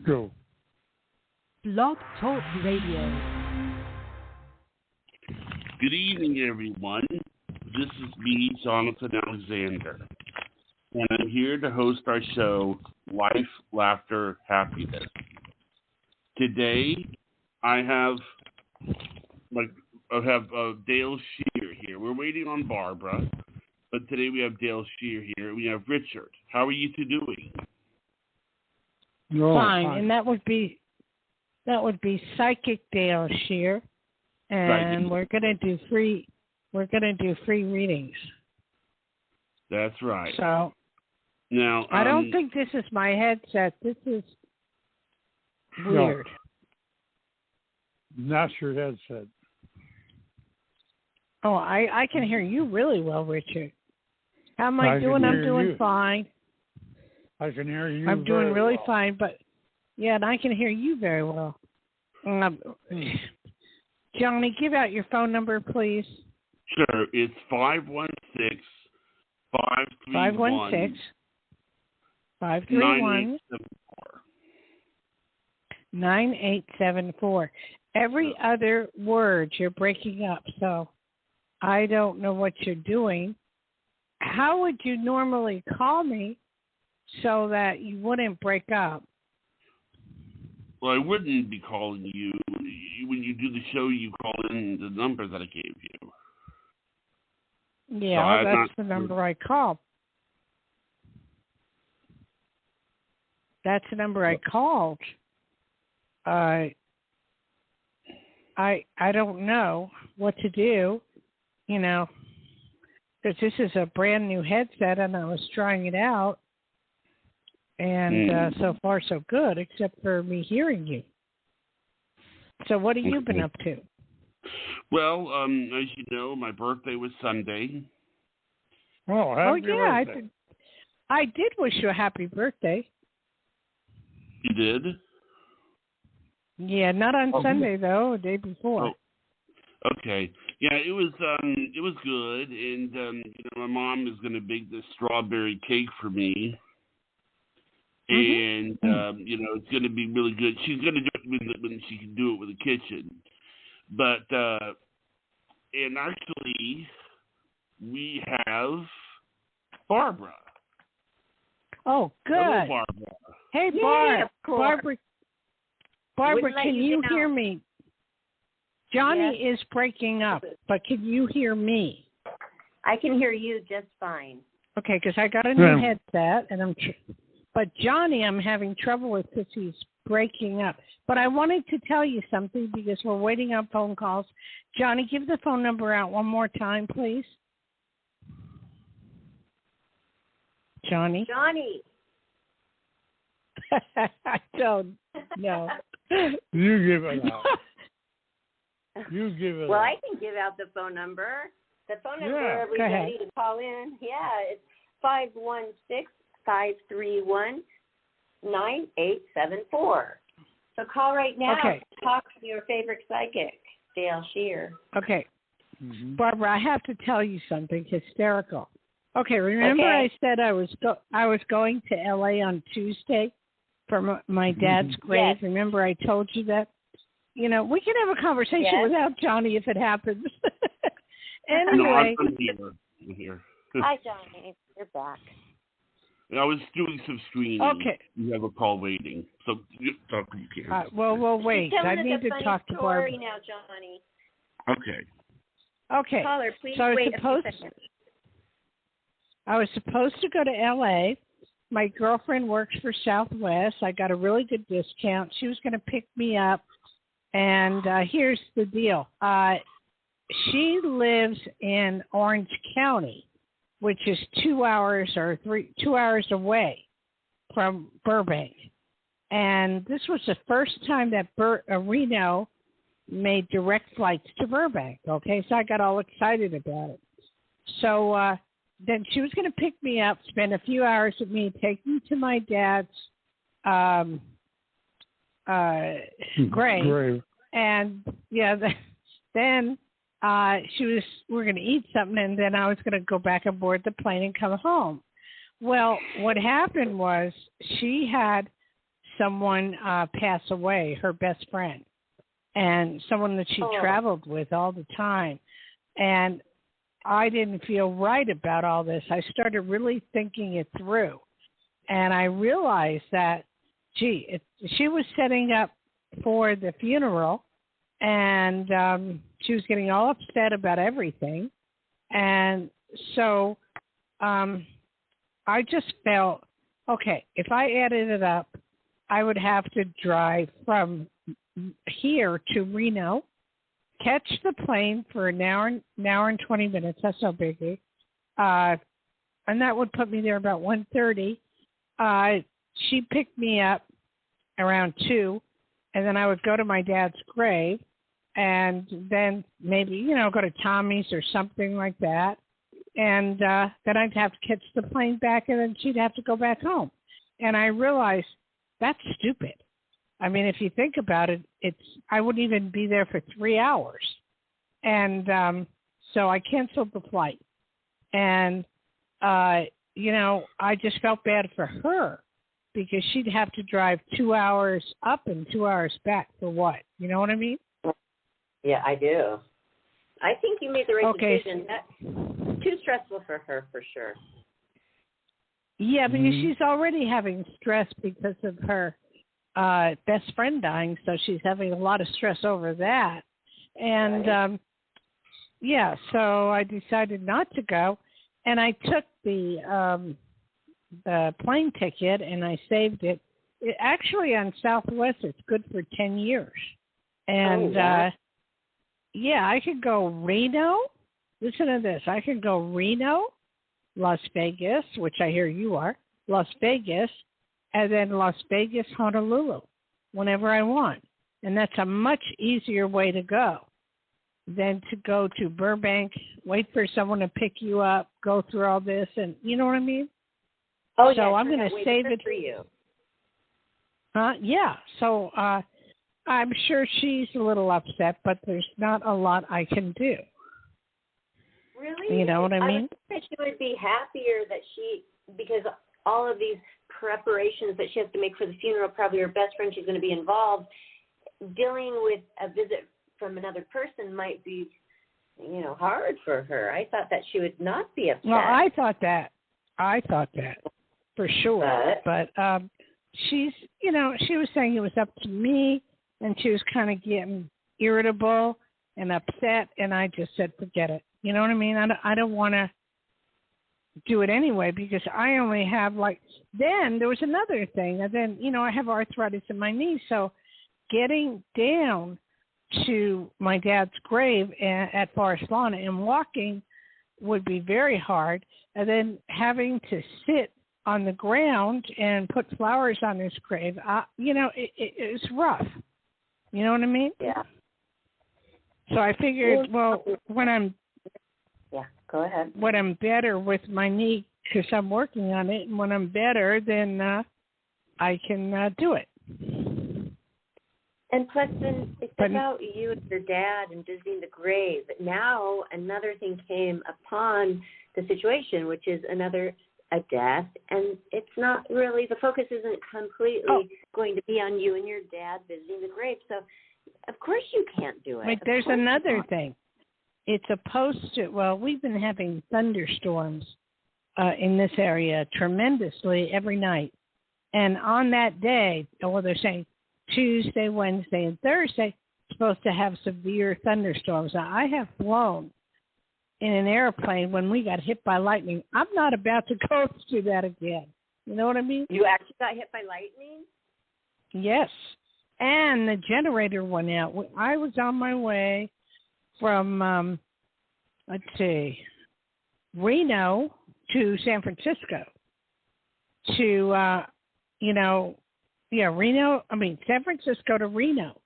Go. Blog Talk Radio. Good evening, everyone. This is me, Jonathan Alexander, and I'm here to host our show, Life, Laughter, Happiness. Today, I have Dayle Schear here. We're waiting on Barbara, but today we have Dayle Schear here. We have Richard. How are you two doing? No, fine, and that would be Psychic Dayle Schear, and Psychic. we're gonna do free readings. That's right. So Now, I don't think this is my headset. This is weird. No, not your headset. Oh, I can hear you really well, Richard. How am I doing? I'm doing fine. I can hear you. I'm doing really well. fine, but yeah, and I can hear you very well. Johnny, give out your phone number, please. Sure, it's 516-531. 531 9874. Every other word you're breaking up, so I don't know what you're doing. How would you normally call me so that you wouldn't break up? Well, I wouldn't be calling you. When you do the show, you call in the number that I gave you. Yeah, that's the number I called. That's the number I called. I don't know what to do, because this is a brand new headset and I was trying it out, and so far so good, except for me hearing you. So what have you been up to? Well, as you know, my birthday was Sunday. Happy yeah, birthday. I did wish you a happy birthday. You did? Yeah, not on Sunday though, the day before. Oh, okay. Yeah, it was good, and my mom is going to bake this strawberry cake for me, and it's going to be really good. She's going to do it when she can do it with the kitchen, but and actually we have Barbara. Oh, good. Hello, Barbara. Hey, Barbara, can you hear me? Johnny is breaking up, but can you hear me? I can hear you just fine. Okay, because I got a new headset, and but Johnny, I'm having trouble with because he's breaking up. But I wanted to tell you something because we're waiting on phone calls. Johnny, give the phone number out one more time, please. Johnny. I don't know. You give it out. Well, I can give out the phone number. The phone number, everybody to call in. Yeah, it's 516-531-9874. So call right now to talk to your favorite psychic, Dayle Schear. Okay. Barbara, I have to tell you something hysterical. Okay, remember I said I was going to L.A. on Tuesday for my dad's grave? Yes. Remember I told you that? We can have a conversation without Johnny if it happens. Anyway. No, I'm here. Hi, Johnny. You're back. I was doing some screening. Okay. You have a call waiting, so you talk when you can. We'll wait. I need to talk to Barbara. Now, Johnny. Okay. Caller, please so wait a few seconds. I was supposed to go to L.A. My girlfriend works for Southwest. I got a really good discount. She was going to pick me up. And here's the deal. She lives in Orange County, which is 2 hours away from Burbank. And this was the first time that Reno made direct flights to Burbank. Okay, so I got all excited about it. So then she was going to pick me up, spend a few hours with me, take me to my dad's grave. And then we're going to eat something, and then I was going to go back aboard the plane and come home. Well, what happened was she had someone pass away, her best friend, and someone that she traveled with all the time. And I didn't feel right about all this. I started really thinking it through. And I realized that, she was setting up for the funeral, and she was getting all upset about everything. And so I just felt, okay, if I added it up, I would have to drive from here to Reno, catch the plane for an hour and 20 minutes. That's no biggie. And that would put me there about 1:30. She picked me up around 2, and then I would go to my dad's grave, and then maybe, go to Tommy's or something like that. And then I'd have to catch the plane back, and then she'd have to go back home. And I realized that's stupid. I mean, if you think about it, I wouldn't even be there for 3 hours. And so I canceled the flight. And, I just felt bad for her because she'd have to drive 2 hours up and 2 hours back for what? You know what I mean? Yeah, I do. I think you made the right decision. That's too stressful for her, for sure. Yeah, because she's already having stress because of her best friend dying, so she's having a lot of stress over that. And, so I decided not to go, and I took the plane ticket, and I saved it. Actually, on Southwest, it's good for 10 years. And, I could go Reno. Listen to this. I could go Reno, Las Vegas, which I hear you are, Las Vegas, and then Las Vegas, Honolulu, whenever I want. And that's a much easier way to go than to go to Burbank, wait for someone to pick you up, go through all this, and you know what I mean? Oh, so I'm going to save it for you. Yeah. So I'm sure she's a little upset, but there's not a lot I can do. Really? You know what I mean? I think she would be happier that because all of these preparations that she has to make for the funeral, probably her best friend, she's going to be involved. Dealing with a visit from another person might be, hard for her. I thought that she would not be upset. Well, I thought that for sure. But she's, she was saying it was up to me, and she was kind of getting irritable and upset, and I just said, forget it. You know what I mean? I don't want to do it anyway because I only have then there was another thing. And then, I have arthritis in my knee. So getting down to my dad's grave at Forest Lawn and walking would be very hard. And then having to sit on the ground and put flowers on his grave, it's rough. You know what I mean? Yeah. So I figured, go ahead. When I'm better with my knee, because I'm working on it, and when I'm better, then I can do it. And plus, then it's about you and your dad and visiting the grave. Now, another thing came upon the situation, which is a death, and it's not really, the focus isn't completely going to be on you and your dad visiting the grave. So, of course you can't do it. But there's another thing. It's supposed to, we've been having thunderstorms in this area tremendously every night. And on that day, they're saying Tuesday, Wednesday, and Thursday, supposed to have severe thunderstorms. Now, I have flown in an airplane when we got hit by lightning. I'm not about to go through that again. You know what I mean? You actually got hit by lightning? Yes. And the generator went out. I was on my way from, Reno to San Francisco to, San Francisco to Reno.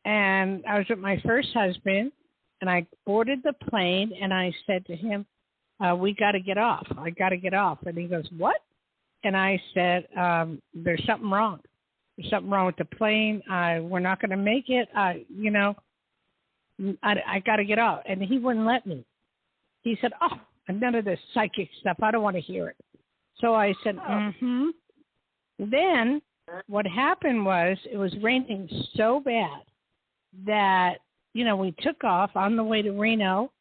And I was with my first husband, and I boarded the plane, and I said to him, we got to get off. I got to get off. And he goes, what? And I said, there's something wrong. There's something wrong with the plane. We're not going to make it. I got to get off. And he wouldn't let me. He said, none of this psychic stuff. I don't want to hear it. So I said, Then what happened was it was raining so bad that, we took off on the way to Reno,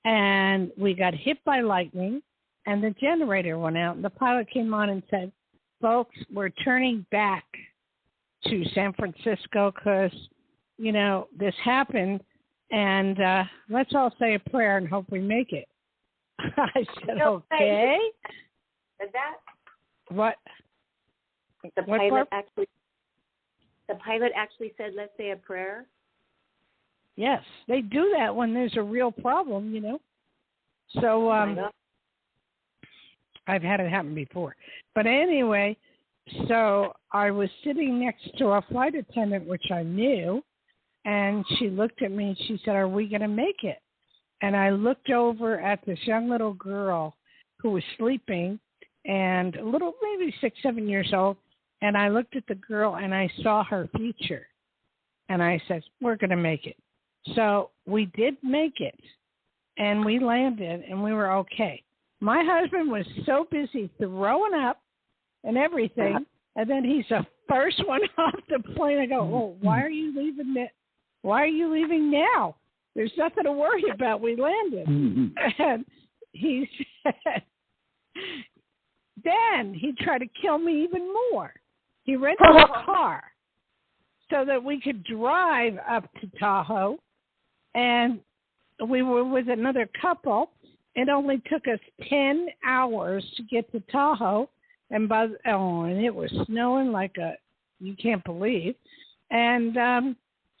and we got hit by lightning, and the generator went out. And the pilot came on and said, folks, we're turning back to San Francisco because, this happened, and let's all say a prayer and hope we make it. I said, okay. Said that? What? The pilot actually said, let's say a prayer? Yes, they do that when there's a real problem, So I've had it happen before. But anyway, so I was sitting next to a flight attendant, which I knew, and she looked at me and she said, are we going to make it? And I looked over at this young little girl who was sleeping and a little, maybe 6, 7 years old. And I looked at the girl and I saw her future. And I said, we're going to make it. So we did make it. And we landed and we were okay. My husband was so busy throwing up and everything. And then he's the first one off the plane. I go, oh, why are you leaving? Why are you leaving now? There's nothing to worry about. We landed. And he said, then he tried to kill me even more. He rented a car so that we could drive up to Tahoe. And we were with another couple. It only took us 10 hours to get to Tahoe. And and it was snowing like you can't believe. And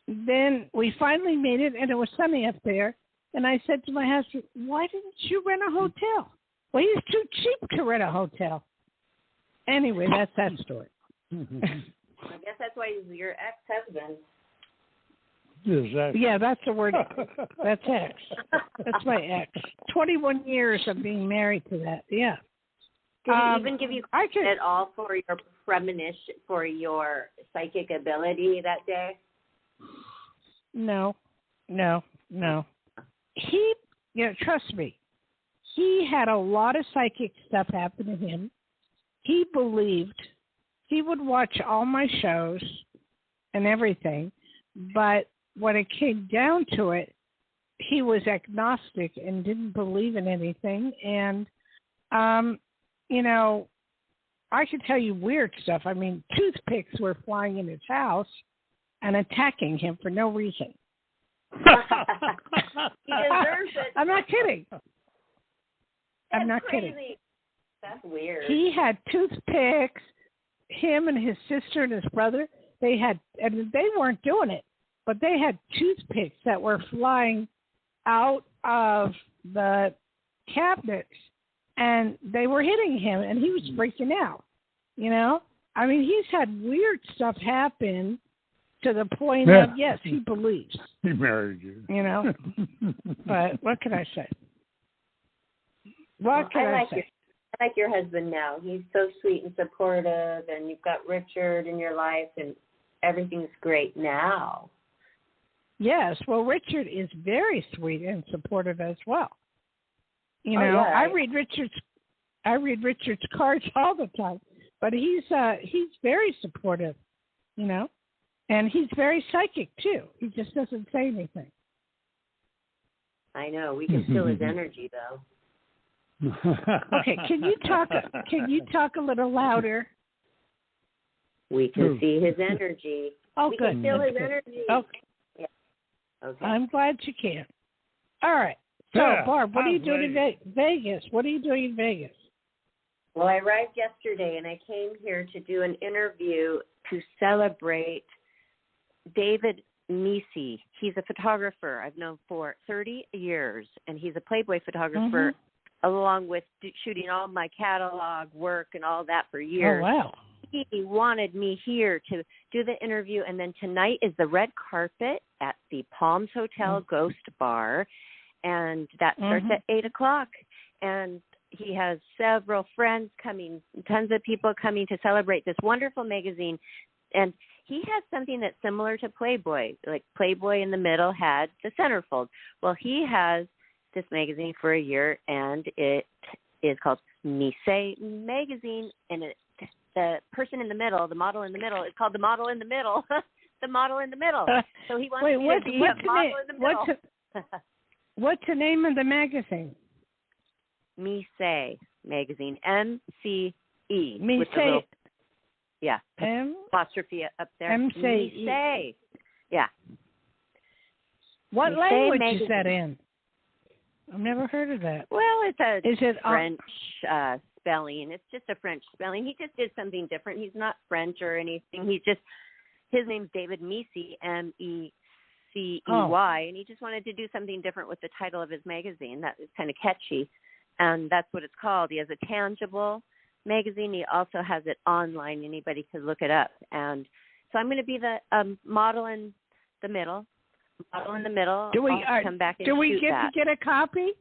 then we finally made it, and it was sunny up there. And I said to my husband, why didn't you rent a hotel? Well, he's too cheap to rent a hotel. Anyway, that's that story. I guess that's why he's your ex-husband. Yeah, that's the word. That's ex. That's my ex. 21 years of being married to that. Yeah. Did he even give you credit at all for your premonition, for your psychic ability that day? No. He, trust me, he had a lot of psychic stuff happen to him. He believed he would watch all my shows and everything, but when it came down to it, he was agnostic and didn't believe in anything. And, I could tell you weird stuff. I mean, toothpicks were flying in his house and attacking him for no reason. He deserves it. I'm not kidding. I'm not crazy. kidding. That's weird. He had toothpicks. Him and his sister and his brother, and they weren't doing it, but they had toothpicks that were flying out of the cabinets, and they were hitting him, and he was freaking out. I mean, he's had weird stuff happen to the point of, yes, he believes. He married you. But what can I say? What can I say? I like your husband now. He's so sweet and supportive, and you've got Richard in your life, and everything's great now. Yes, well, Richard is very sweet and supportive as well. I read Richard's cards all the time, but he's very supportive, and he's very psychic too. He just doesn't say anything. I know. We can feel his energy, though. Okay, can you talk a little louder? We can see his energy. Oh, we good. can feel his energy. Okay. Yeah. Okay. I'm glad you can. All right. So, Barb, what are you doing in Vegas? What are you doing in Vegas? Well, I arrived yesterday, and I came here to do an interview to celebrate David Nisi. He's a photographer I've known for 30 years, and he's a Playboy photographer, along with shooting all my catalog work and all that for years. Oh, wow. He wanted me here to do the interview, and then tonight is the red carpet at the Palms Hotel Ghost Bar, and that starts at 8 o'clock. And he has several friends coming, tons of people coming to celebrate this wonderful magazine. And he has something that's similar to Playboy. Like Playboy in the middle had the centerfold. Well, he has this magazine for a year, and it is called Mise Magazine, and it the person in the middle, the model in the middle, is called the model in the middle. The model in the middle. So he wants me to be a model in the middle. What's the name of the magazine? Me Say magazine. M-C-E. Me Say. Yeah. Apostrophe up there. M-Say. Me Say. Yeah. What Me language Say is that in? I've never heard of that. Well, it's a French spelling. It's just a French spelling. He just did something different. He's not French or anything. His name's David Meesey, M-E-C-E-Y, and he just wanted to do something different with the title of his magazine. That is kind of catchy, and that's what it's called. He has a tangible magazine. He also has it online. Anybody could look it up. And so I'm going to be the model in the middle. Model in the middle. Do we come back and do we shoot get that. to get a copy?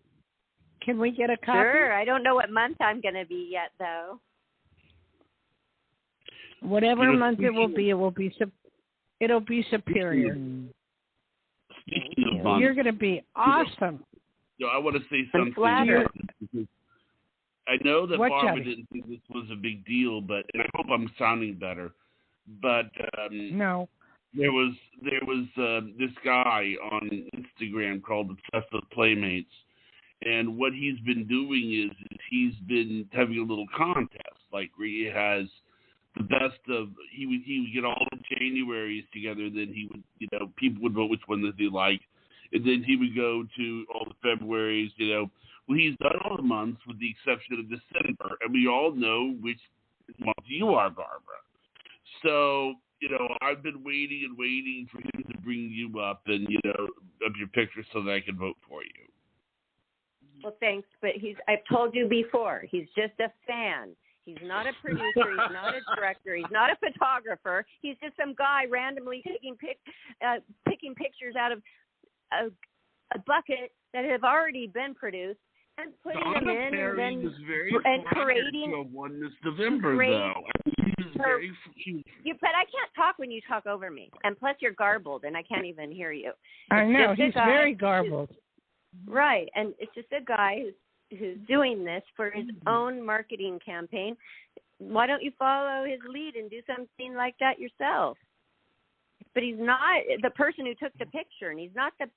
Can we get a copy? Sure. I don't know what month I'm going to be yet, though. Whatever month it will be it'll be superior. Speaking of months, you're going to be awesome. I want to say something. I know that Barbara didn't think this was a big deal, and I hope I'm sounding better. But no, there was this guy on Instagram called Obsessed with Playmates, and what he's been doing is he's been having a little contest, like where he has the best of. He would get all the Januaries together, then he would people would vote which one that they liked, and then he would go to all the Februaries. Well, he's done all the months with the exception of December, and we all know which month you are, Barbara. So, I've been waiting and waiting for him to bring you up and, up your picture so that I can vote for you. Well, thanks, but I've told you before, he's just a fan. He's not a producer, he's not a director, he's not a photographer. He's just some guy randomly picking pictures out of a bucket that have already been produced and putting them in and parading. Won this November, though. But I can't talk when you talk over me, and plus you're garbled, and I can't even hear you. I know he's very garbled. Right, and it's just a guy who's doing this for his own marketing campaign. Why don't you follow his lead and do something like that yourself? But he's not the person who took the picture, and he's not the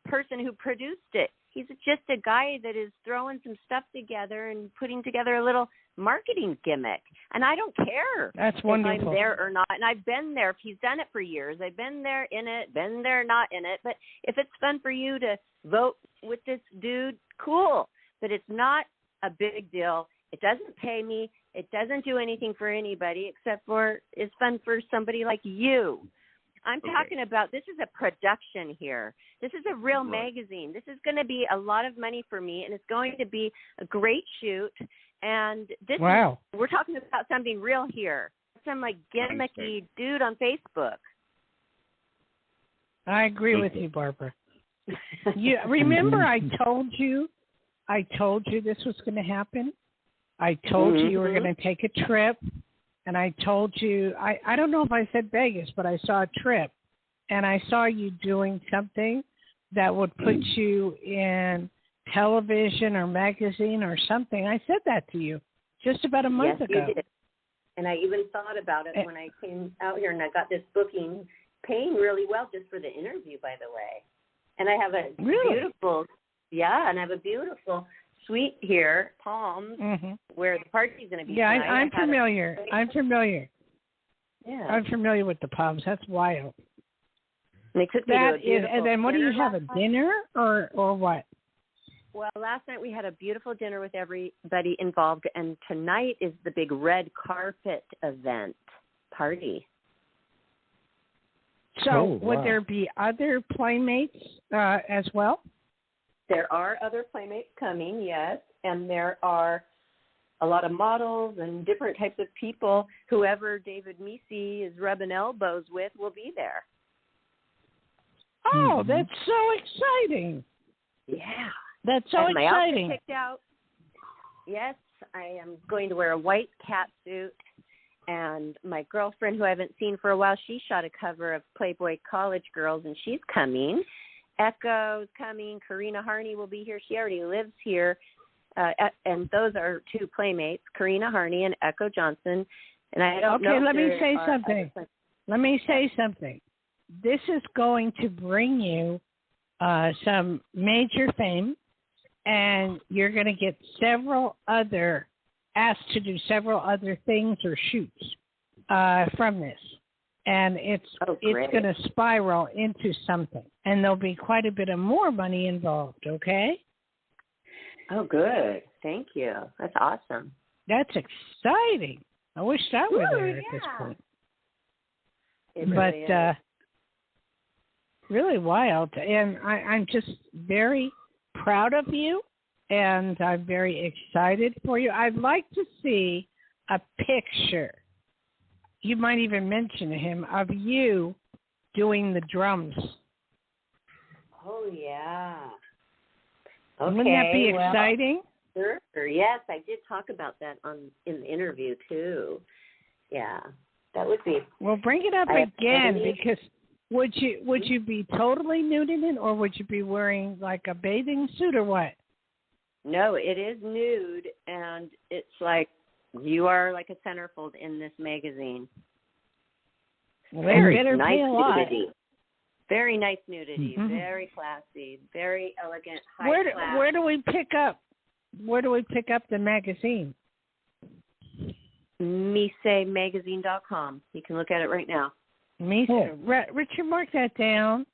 person who produced it. He's just a guy that is throwing some stuff together and putting together a little marketing gimmick. And I don't care if I'm there or not. And I've been there. He's done it for years. I've been there in it, been there not in it. But if it's fun for you to vote with this dude, cool. But it's not a big deal. It doesn't pay me. It doesn't do anything for anybody except for it's fun for somebody like you. I'm talking about, this is a production here. This is a real magazine. This is going to be a lot of money for me, and it's going to be a great shoot. And this we're talking about something real here. Some gimmicky dude on Facebook. I agree with you, Barbara. You remember I told you this was going to happen? I told you were going to take a trip. And I told you, I don't know if I said Vegas, but I saw a trip. And I saw you doing something that would put you in television or magazine or something. I said that to you just about a month ago. You did. And I even thought about it when I came out here, and I got this booking paying really well just for the interview, by the way. And I have a beautiful suite here, Palms, where the party's going to be. Yeah, I'm familiar. I'm familiar. Yeah, I'm familiar with the Palms. That's wild. And they took me to a beautiful and then what do you have, a dinner or what? Well, last night we had a beautiful dinner with everybody involved, and tonight is the big red carpet event party. So would there be other playmates as well? There are other playmates coming, yes, and there are a lot of models and different types of people. Whoever David Meesey is rubbing elbows with will be there. Oh, that's so exciting. Yeah. That's so exciting. My outfit picked out. Yes, I am going to wear a white cat suit. And my girlfriend, who I haven't seen for a while, she shot a cover of Playboy College Girls, and she's coming. Echo's coming. Karina Harney will be here. She already lives here. And those are two playmates, Karina Harney and Echo Johnson. And I don't know. Okay, if let me there say are something. other- Let me say something. This is going to bring you some major fame, and you're going to get asked to do several other things or shoots from this. And it's going to spiral into something. And there'll be quite a bit of more money involved, okay? Oh, good. Thank you. That's awesome. That's exciting. I wish I were there at this point. It really is. Really wild. And I'm just very proud of you, and I'm very excited for you. I'd like to see a picture. You might even mention to him of you doing the drums. Oh, yeah. Okay, wouldn't that be exciting? Sure. Yes, I did talk about that in the interview, too. Yeah, that would be. Well, bring it up again, because would you be totally nude in it, or would you be wearing like a bathing suit or what? No, it is nude, and it's like you are like a centerfold in this magazine. Very nice nudity. Very nice nudity. Mm-hmm. Very classy. Very elegant. Where do we pick up the magazine? MiseMagazine.com. You can look at it right now. Richard, mark that down.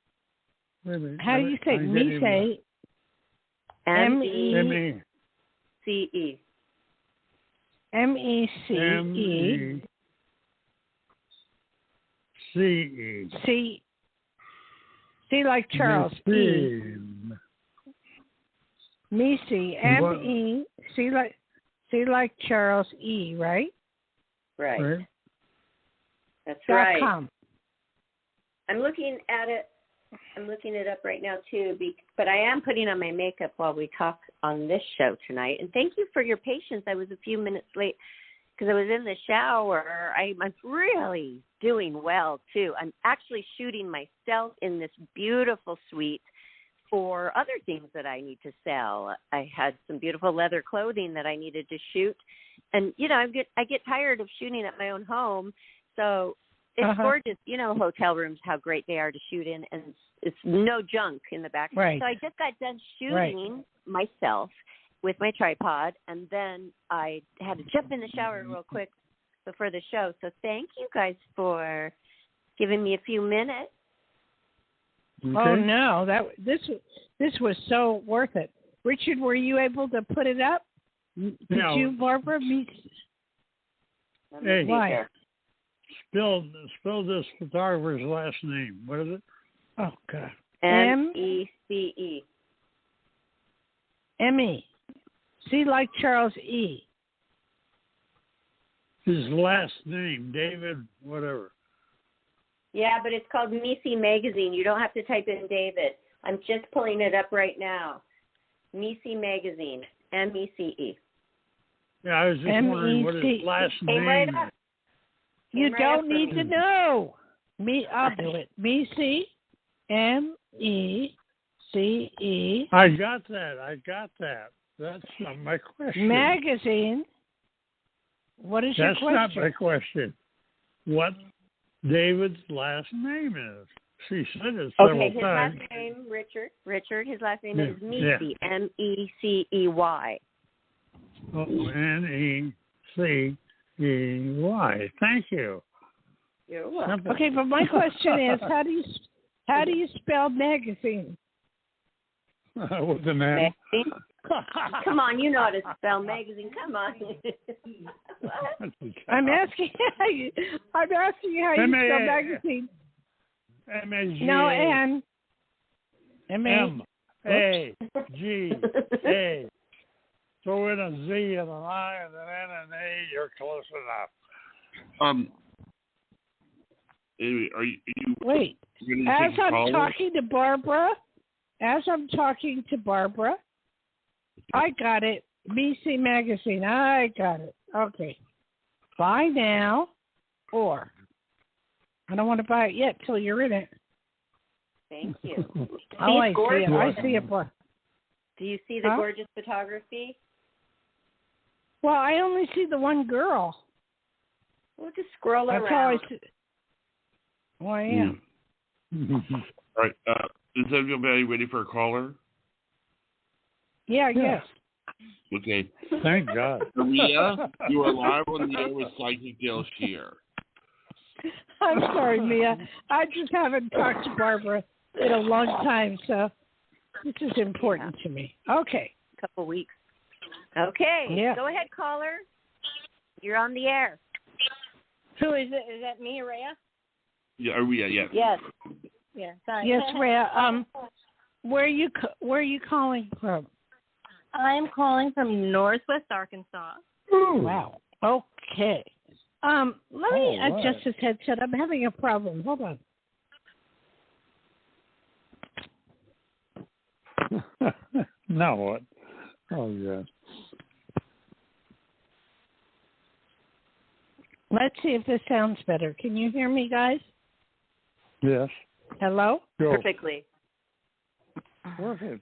How do you say Mise? M-E-C-E. M-E-C-E. C. C like Charles. E. Mise. M-E. C like Charles. E. Right. Right. That's right. .com. I'm looking at it. I'm looking it up right now, too, but I am putting on my makeup while we talk on this show tonight. And thank you for your patience. I was a few minutes late because I was in the shower. I'm really doing well, too. I'm actually shooting myself in this beautiful suite for other things that I need to sell. I had some beautiful leather clothing that I needed to shoot. And, I get tired of shooting at my own home, so it's gorgeous. Hotel rooms, how great they are to shoot in, and it's no junk in the back. Right. So I just got done shooting myself with my tripod, and then I had to jump in the shower real quick before the show. So thank you guys for giving me a few minutes. Okay. Oh, no. This was so worth it. Richard, were you able to put it up? Did you, Barbara? Hey, why? Spell this photographer's last name. What is it? Oh, God. M-E-C-E. M-E. C like Charles E. His last name, David, whatever. Yeah, but it's called Mise Magazine. You don't have to type in David. I'm just pulling it up right now. Mise Magazine. M-E-C-E. Yeah, I was just wondering what his last name is. You don't need to know. I'll do it. Mise, M-E-C-E. I got that. That's not my question. Magazine. What is your question? That's not my question. What David's last name is? She said it several times. His last name, Richard. His last name is Mise. Yeah. M-E-C-E-Y. Oh, N-E-C-E-Y. Thank you. You're welcome. Simple. Okay, but my question is, how do you spell magazine? With an M. Magazine? Come on, you know how to spell magazine. Come on. I'm asking how you spell magazine. M-A-G. No, N. M-A-G-A. Throw in a Z and an I and an N and an A, you're close enough. Anyway, are you Wait, as I'm talking to Barbara, I got it. BC Magazine, I got it. Okay. Buy now, or I don't want to buy it yet till you're in it. Thank you. I see it. Do you see the gorgeous photography? Well, I only see the one girl. We'll just scroll That's around. Well, I am. All right. Is everybody ready for a caller? Yeah, I guess. Okay. Thank God. Mia, you are live on the air with Psychic Dayle Schear. I'm sorry, Mia. I just haven't talked to Barbara in a long time, so this is important to me. Okay. A couple weeks. Okay. Yeah. Go ahead, caller. You're on the air. Who is it? Is that me, Rhea? Yeah, Rhea, yes. Yes. Yeah. Sorry. Yes, Rhea. Where are you calling from? I'm calling from Northwest Arkansas. Ooh. Wow. Okay. Let me adjust this headset. I'm having a problem. Hold on. Now what? Oh, yeah. Let's see if this sounds better. Can you hear me, guys? Yes. Hello? Go. Perfectly. Go ahead.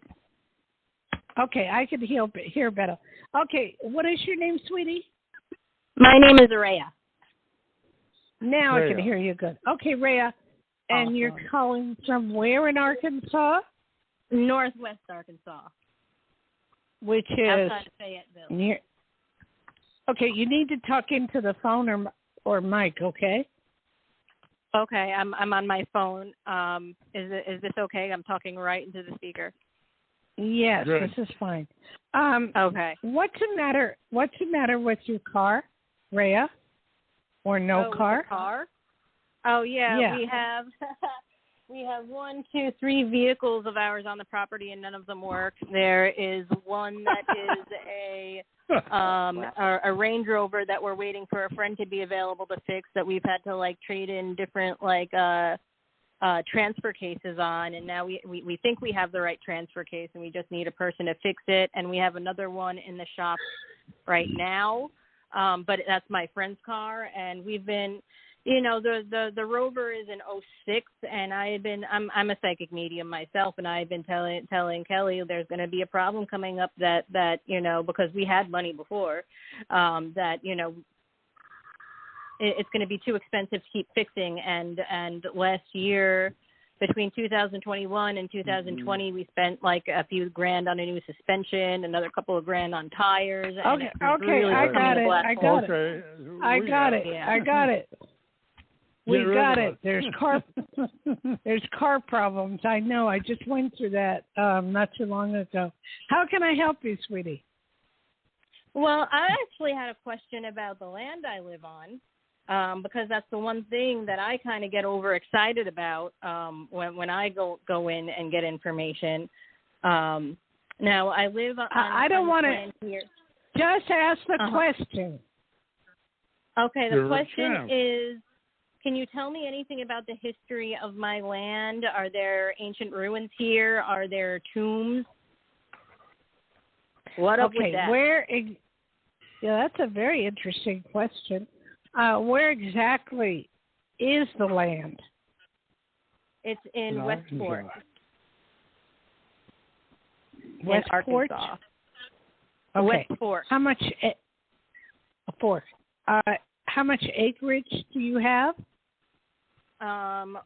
Okay, I can hear better. Okay, what is your name, sweetie? My name is Rhea. Now Rhea. I can hear you good. Okay, Rhea. And Awesome. you're calling from where in Arkansas? Northwest Arkansas. Which is Outside of Fayetteville. near. Okay, you need to talk into the phone or mic, okay? Okay, I'm on my phone. Is this okay? I'm talking right into the speaker. Yes, Good. this is fine. Okay. What's the matter? What's the matter with your car, Rhea? Or no with car? the car? Oh yeah. We have 1, 2, 3 vehicles of ours on the property, and none of them work. There is one that is a Range Rover that we're waiting for a friend to be available to fix, that we've had to trade in different transfer cases on, and now we think we have the right transfer case, and we just need a person to fix it. And we have another one in the shop right now, but that's my friend's car, and we've been. The Rover is an 06, and I'm a psychic medium myself, and I've been telling Kelly there's going to be a problem coming up that because we had money before, that it's going to be too expensive to keep fixing, and last year between 2021 and 2020 we spent a few grand on a new suspension, another couple of grand on tires. And Okay, I got it. We got it. There's car problems. I know. I just went through that not too long ago. How can I help you, sweetie? Well, I actually had a question about the land I live on, because that's the one thing that I kind of get overexcited about when I go in and get information. Now, I live on. I don't want to. Just ask the question. Okay. The question is. Can you tell me anything about the history of my land? Are there ancient ruins here? Are there tombs? What up with that? That's a very interesting question. Where exactly is the land? It's in Westport. Westport? Arkansas. Okay. Westport. How much? How much acreage do you have?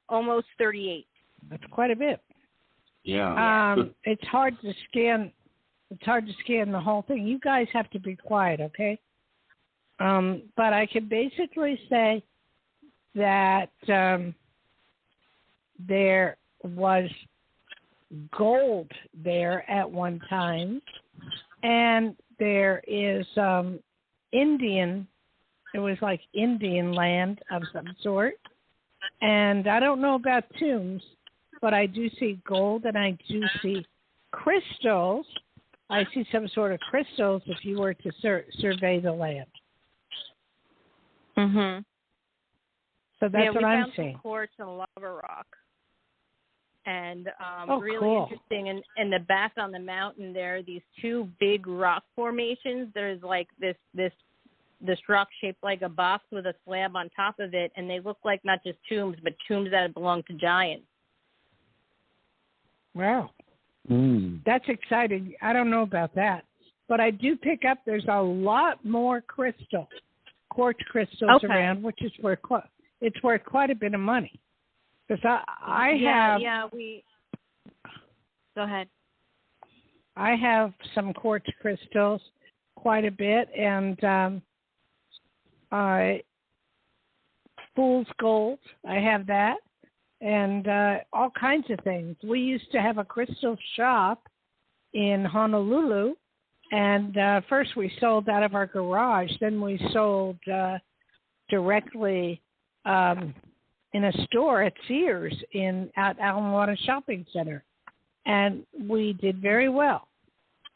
Almost 38. That's quite a bit. Yeah. It's hard to scan. It's hard to scan the whole thing. You guys have to be quiet, okay? But I can basically say that there was gold there at one time, and there is Indian. It was like Indian land of some sort. And I don't know about tombs, but I do see gold and I do see crystals. I see some sort of crystals if you were to survey the land. Mm-hmm. So that's what I'm seeing. We found some quartz and lava rock. And really cool. interesting. In the back on the mountain, there are these 2 big rock formations. There's this rock shaped like a box with a slab on top of it, and they look like not just tombs, but tombs that belong to giants. Wow. That's exciting. I don't know about that. But I do pick up there's a lot more crystal quartz crystals around, which is it's worth quite a bit of money. Because I have. Yeah, Go ahead. I have some quartz crystals, quite a bit, and fool's gold. I have that, and all kinds of things. We used to have a crystal shop in Honolulu, and first we sold out of our garage. Then we sold directly in a store at Schear's at Alameda Shopping Center. And we did very well.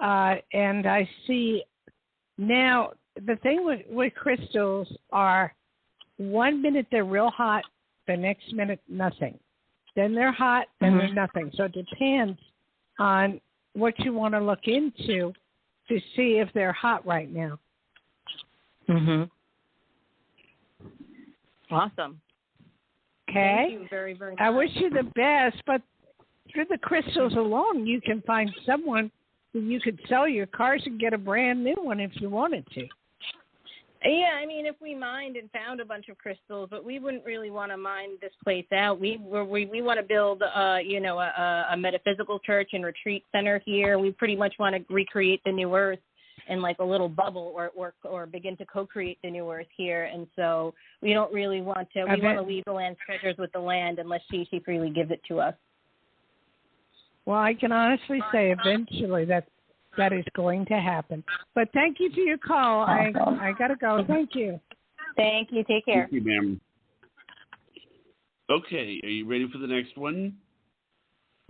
And I see now the thing with crystals are 1 minute they're real hot, the next minute nothing. Then they're hot, then they're nothing. So it depends on what you want to look into to see if they're hot right now. Awesome. Okay. Thank you very, very much. I wish you the best, but through the crystals alone, you can find someone who you could sell your cars and get a brand new one if you wanted to. Yeah, I mean, if we mined and found a bunch of crystals, but we wouldn't really want to mine this place out. We want to build, a metaphysical church and retreat center here. We pretty much want to recreate the New Earth in like a little bubble, or begin to co-create the New Earth here. And so we don't really want to. We want to leave the land's treasures with the land unless she freely gives it to us. Well, I can honestly say eventually that is going to happen. But thank you for your call. I got to go. Thank you. Thank you. Take care. Thank you, ma'am. Okay, are you ready for the next one?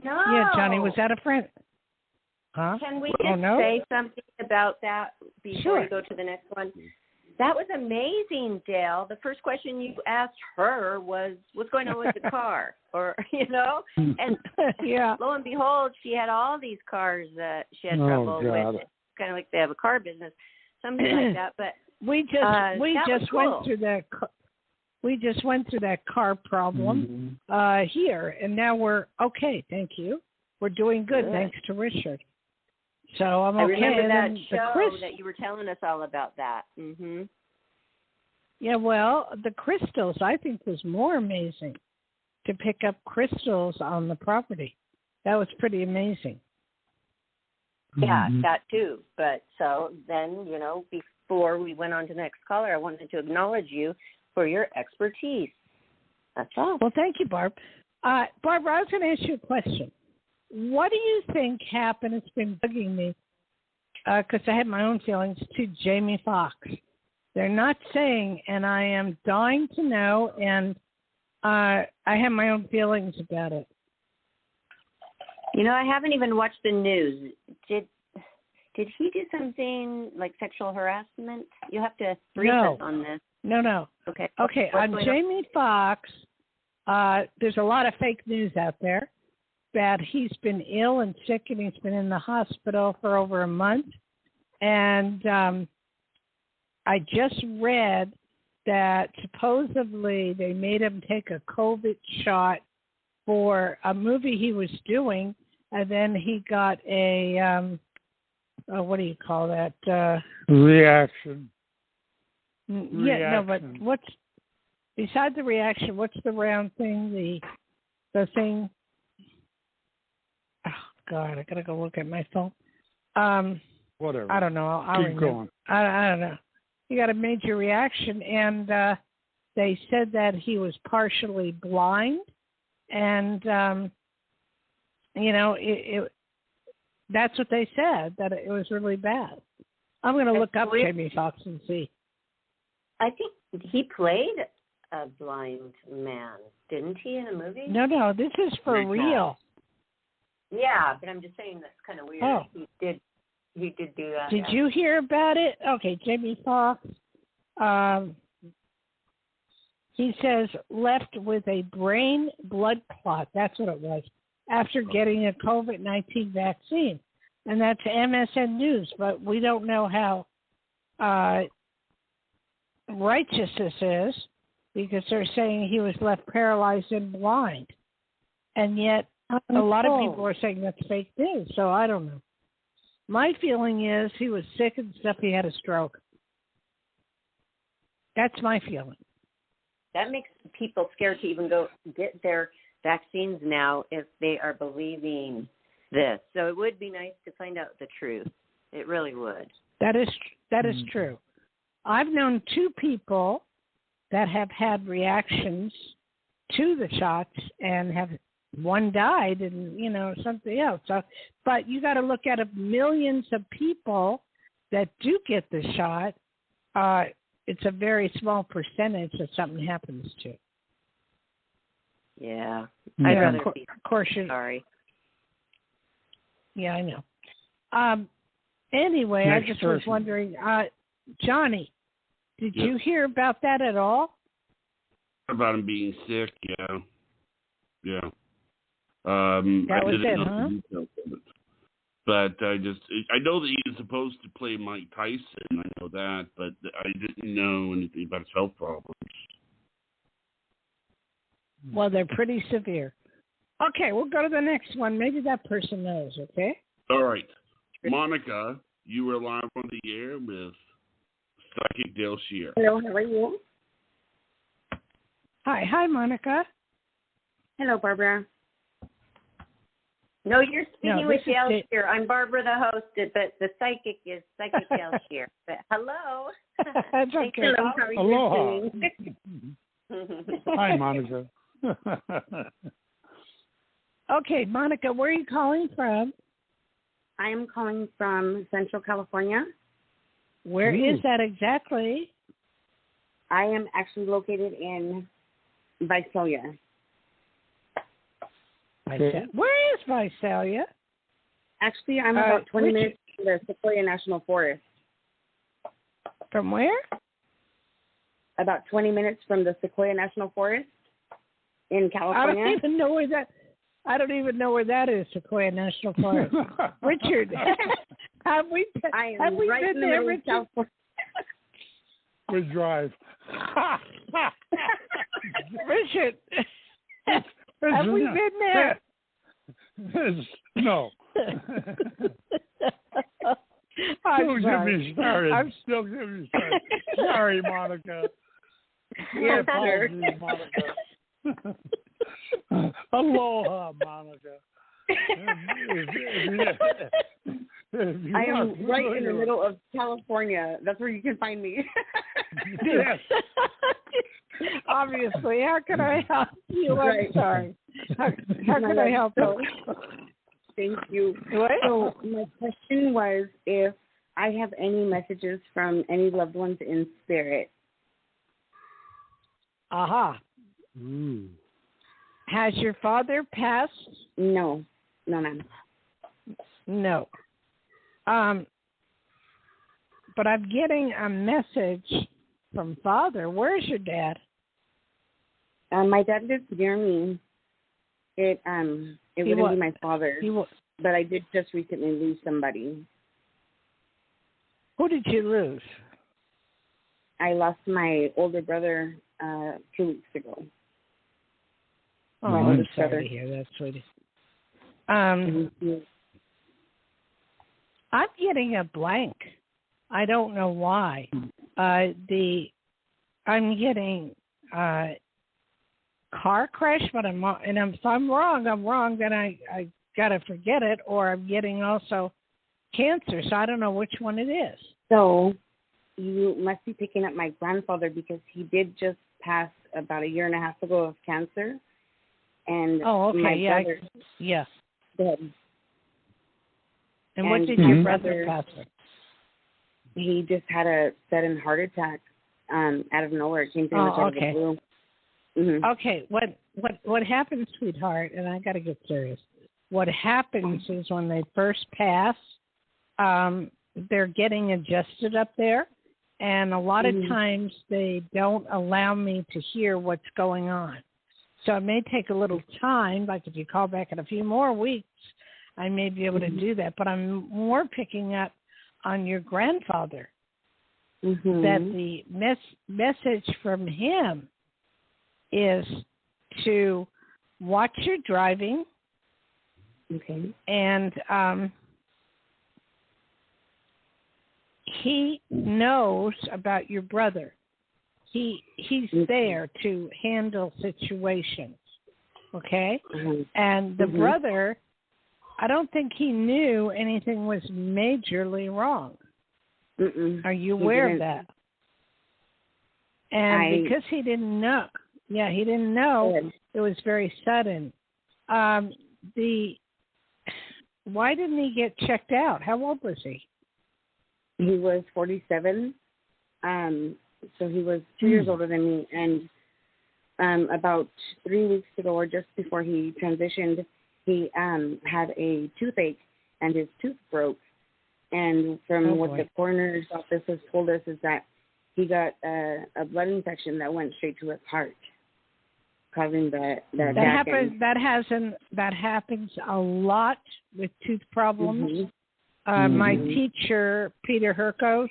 No. Yeah, Johnny, was that a friend? Huh? Can we just say something about that before we go to the next one? That was amazing, Dayle. The first question you asked her was, what's going on with the car? Or, and lo and behold, she had all these cars that she had trouble with. It's kind of like they have a car business, something like that. But we just went through that. We just went through that car problem here, and now we're okay. Thank you. We're doing good. Thanks to Richard. So I'm okay. I remember that show that you were telling us all about that. Yeah, well, the crystals I think was more amazing, to pick up crystals on the property. That was pretty amazing. Yeah, that too. But so then, before we went on to the next caller, I wanted to acknowledge you for your expertise. That's all. Well, thank you, Barb. Barbara, I was going to ask you a question. What do you think happened? It's been bugging me because I had my own feelings to Jamie Foxx. They're not saying, and I am dying to know, and I have my own feelings about it. I haven't even watched the news. Did he do something like sexual harassment? You have to brief us on this. No. Okay. On Jamie Foxx, there's a lot of fake news out there that he's been ill and sick, and he's been in the hospital for over a month. And I just read that supposedly they made him take a COVID shot for a movie he was doing, and then he got a, what do you call that? Reaction. Yeah, no, but what's, besides the reaction, what's the round thing, the thing? Oh, God, I got to go look at my phone. Whatever. I don't know. Keep going. I don't know. He got a major reaction, and they said that he was partially blind, and that's what they said, that it was really bad. I'm going to look up Jamie Foxx and see. I think he played a blind man, didn't he, in a movie? No, this is for real. Yeah, but I'm just saying that's kind of weird. Oh. He did do that. Did you hear about it? Okay, Jamie Foxx. He says left with a brain blood clot. That's what it was, after getting a COVID-19 vaccine. And that's MSN News, but we don't know how righteous this is, because they're saying he was left paralyzed and blind. And yet a lot of people are saying that's fake news, so I don't know. My feeling is he was sick and stuff. He had a stroke. That's my feeling. That makes people scared to even go get their vaccines now if they are believing this. So it would be nice to find out the truth. It really would. That is true. I've known 2 people that have had reactions to the shots and one died and, something else. So, but you got to look at millions of people that do get the shot. It's a very small percentage that something happens to. Yeah. I'd rather be sorry. Yeah, I know. Anyway, I just was wondering, Johnny, did you hear about that at all? About him being sick, yeah. Yeah. That was it, huh? But I know that he's supposed to play Mike Tyson. I know that, but I didn't know anything about his health problems. Well, they're pretty severe. Okay, we'll go to the next one. Maybe that person knows, okay? All right. Monica, you were live on the air with Psychic Dayle Schear. Hello, how are you? Hi, Monica. Hello, Barbara. No, you're speaking with Dayle Schear. I'm Barbara, the host, but the psychic is Psychic Dayle Schear. But hello. That's okay. Hello, how are you doing? Hi, Monica. Okay, Monica, where are you calling from? I am calling from Central California. Where is that exactly? I am actually located in Visalia. Where is Visalia? Actually, I'm about 20 minutes from the Sequoia National Forest. From where? About 20 minutes from the Sequoia National Forest in California. I don't even know where that is, Sequoia National Forest. Richard, have we been there, Richard? We drive. Richard, have we been there? No. I'm sorry. I'm still giving me started. Sorry, Monica. Yes, sir. Monica. Aloha, Monica. I am right in the middle of California. That's where you can find me. Yes. Obviously. How can I help you? Right. I'm sorry. How can I help you? Thank you. What? So my question was if I have any messages from any loved ones in spirit. Aha. Ooh. Has your father passed? No, ma'am. No. But I'm getting a message from Father. Where's your dad? My dad lives near me. It wouldn't be my father. But I did just recently lose somebody. Who did you lose? I lost my older brother 2 weeks ago. Oh, I'm sorry to hear that, sweetie. I'm getting a blank. I don't know why. I'm getting car crash, but if I'm wrong, then I gotta forget it. Or I'm getting also cancer, so I don't know which one it is. So you must be picking up my grandfather because he did just pass about a year and a half ago of cancer. And my brother, dead. And what did your brother pass with? He just had a sudden heart attack out of nowhere. It came pretty much out of the blue. Mm-hmm. Okay, what happens, sweetheart, and I got to get serious. What happens is when they first pass, they're getting adjusted up there, and a lot of times they don't allow me to hear what's going on. So it may take a little time, like if you call back in a few more weeks, I may be able to do that. But I'm more picking up on your grandfather, that the message from him is to watch your driving. Okay. And he knows about your brother. he's there to handle situations, okay? And the brother, I don't think he knew anything was majorly wrong. Are you aware of that? And because he didn't know, it was very sudden. Why didn't he get checked out? How old was he? He was 47. So he was 2 years older than me. And about 3 weeks ago, or just before he transitioned, he had a toothache and his tooth broke. And from what the coroner's office has told us is that he got a blood infection that went straight to his heart, causing that happens a lot with tooth problems. My teacher, Peter Herkos,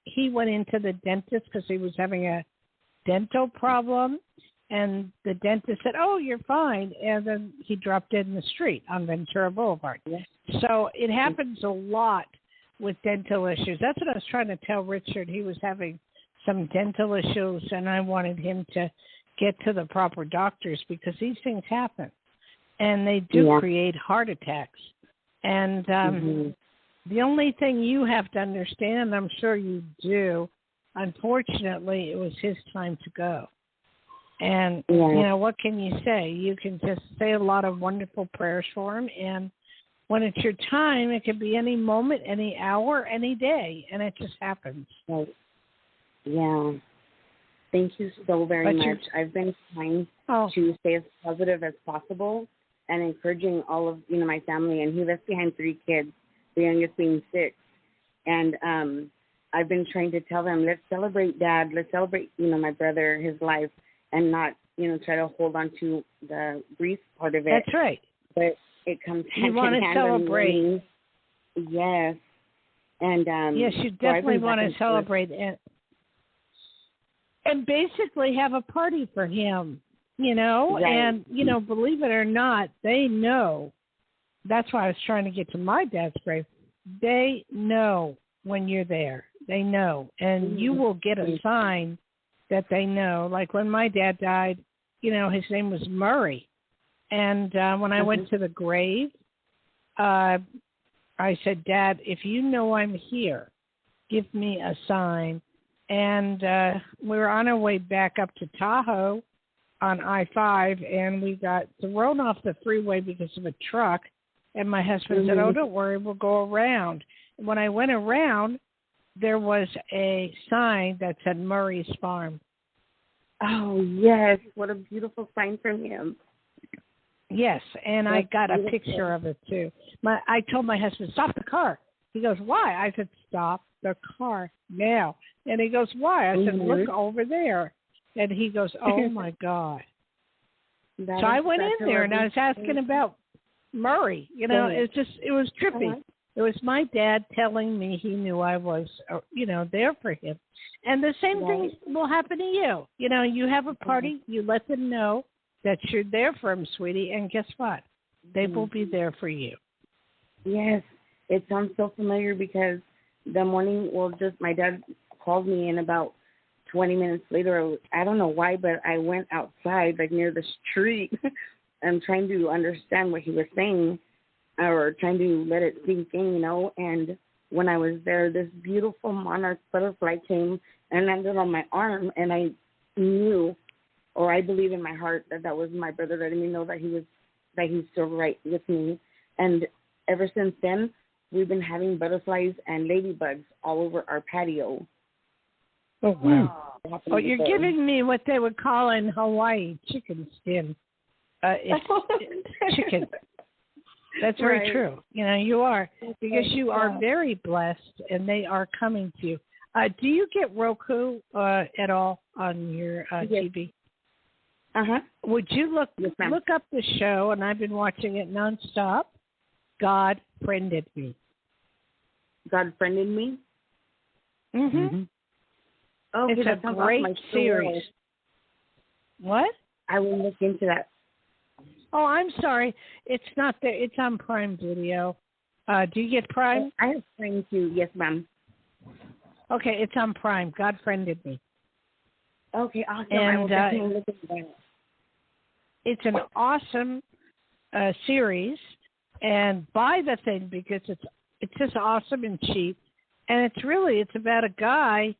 he went into the dentist because he was having a dental problem, and the dentist said, "Oh, you're fine," and then he dropped dead in the street on Ventura Boulevard. So it happens a lot with dental issues. That's what I was trying to tell Richard. He was having some dental issues, and I wanted him to get to the proper doctors because these things happen, and they do create heart attacks. And the only thing you have to understand, I'm sure you do, unfortunately, it was his time to go. And, you know, what can you say? You can just say a lot of wonderful prayers for him, and when it's your time, it can be any moment, any hour, any day, and it just happens. Yeah. Thank you so very much. I've been trying to stay as positive as possible and encouraging all of, my family. And he left behind 3 kids, the youngest being 6. And I've been trying to tell them, let's celebrate Dad. Let's celebrate, my brother, his life, and not, try to hold on to the grief part of it. That's right. But it comes hand in hand. You want to celebrate. Yes. And yes, you definitely want to celebrate and basically have a party for him, Right. And, believe it or not, they know. That's why I was trying to get to my dad's grave. They know when you're there. They know. And you will get a sign that they know. Like when my dad died, his name was Murray. And when I went to the grave, I said, Dad, if you know I'm here, give me a sign. And we were on our way back up to Tahoe on I-5, and we got thrown off the freeway because of a truck. And my husband said, oh, don't worry, we'll go around. And when I went around, there was a sign that said Murray's Farm. Oh, yes. What a beautiful sign from him. Yes, and I got a picture of it, too. I told my husband, stop the car. He goes, why? I said, stop the car now. And he goes, why? I said, look over there. And he goes, oh, my God. So I went in there, and I was asking about Murray. It was trippy. It was my dad telling me he knew I was, there for him. And the same thing will happen to you. You have a party, you let them know that you're there for them, sweetie, and guess what? They will be there for you. Yes. It sounds so familiar because the morning, my dad called me, and about 20 minutes later, I don't know why, but I went outside, like near the street, and trying to understand what he was saying, or trying to let it sink in, and when I was there, this beautiful monarch butterfly came and landed on my arm, and I knew, or I believe in my heart, that was my brother letting me know that he's still right with me. And ever since then, we've been having butterflies and ladybugs all over our patio. Oh, wow. Oh, you're giving me what they would call in Hawaii chicken skin. It's chicken. That's very true. You are, because you are very blessed, and they are coming to you. Do you get Roku at all on your TV? Would you look up the show, and I've been watching it nonstop, God Friended Me. God Friended Me? Oh, it's a great series. What? I will look into that. Oh, I'm sorry. It's not there. It's on Prime Video. Do you get Prime? I have Prime too. Yes, ma'am. Okay, it's on Prime. God Friended Me. Okay, awesome. And I will definitely look at that. it's an awesome series, and buy the thing because it's just awesome and cheap. And it's about a guy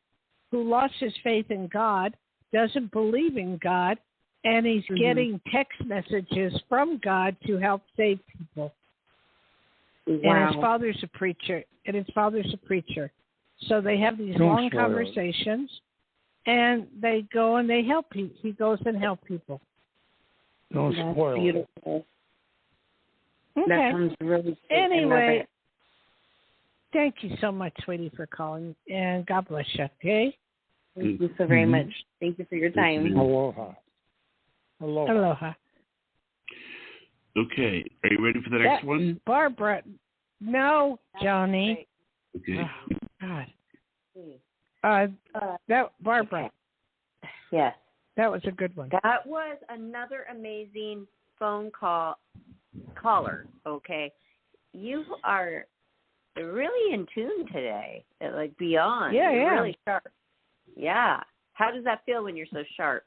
who lost his faith in God, doesn't believe in God, and he's getting text messages from God to help save people. Wow. And his father's a preacher. So they have these long conversations, and they go and they help people. He goes and helps people. Don't That's spoil beautiful. it. Okay. That sounds really good. Anyway, thank you so much, sweetie, for calling, and God bless you, okay? Thank you so very much. Thank you for your time. Aloha. Aloha. Okay, are you ready for the next one? Barbara. No, Johnny. Okay. Oh, God. Barbara. Yes. That was a good one. That was another amazing phone caller, okay? You are really in tune today, like beyond. Yeah, You're yeah. really sharp. Yeah. How does that feel when you're so sharp?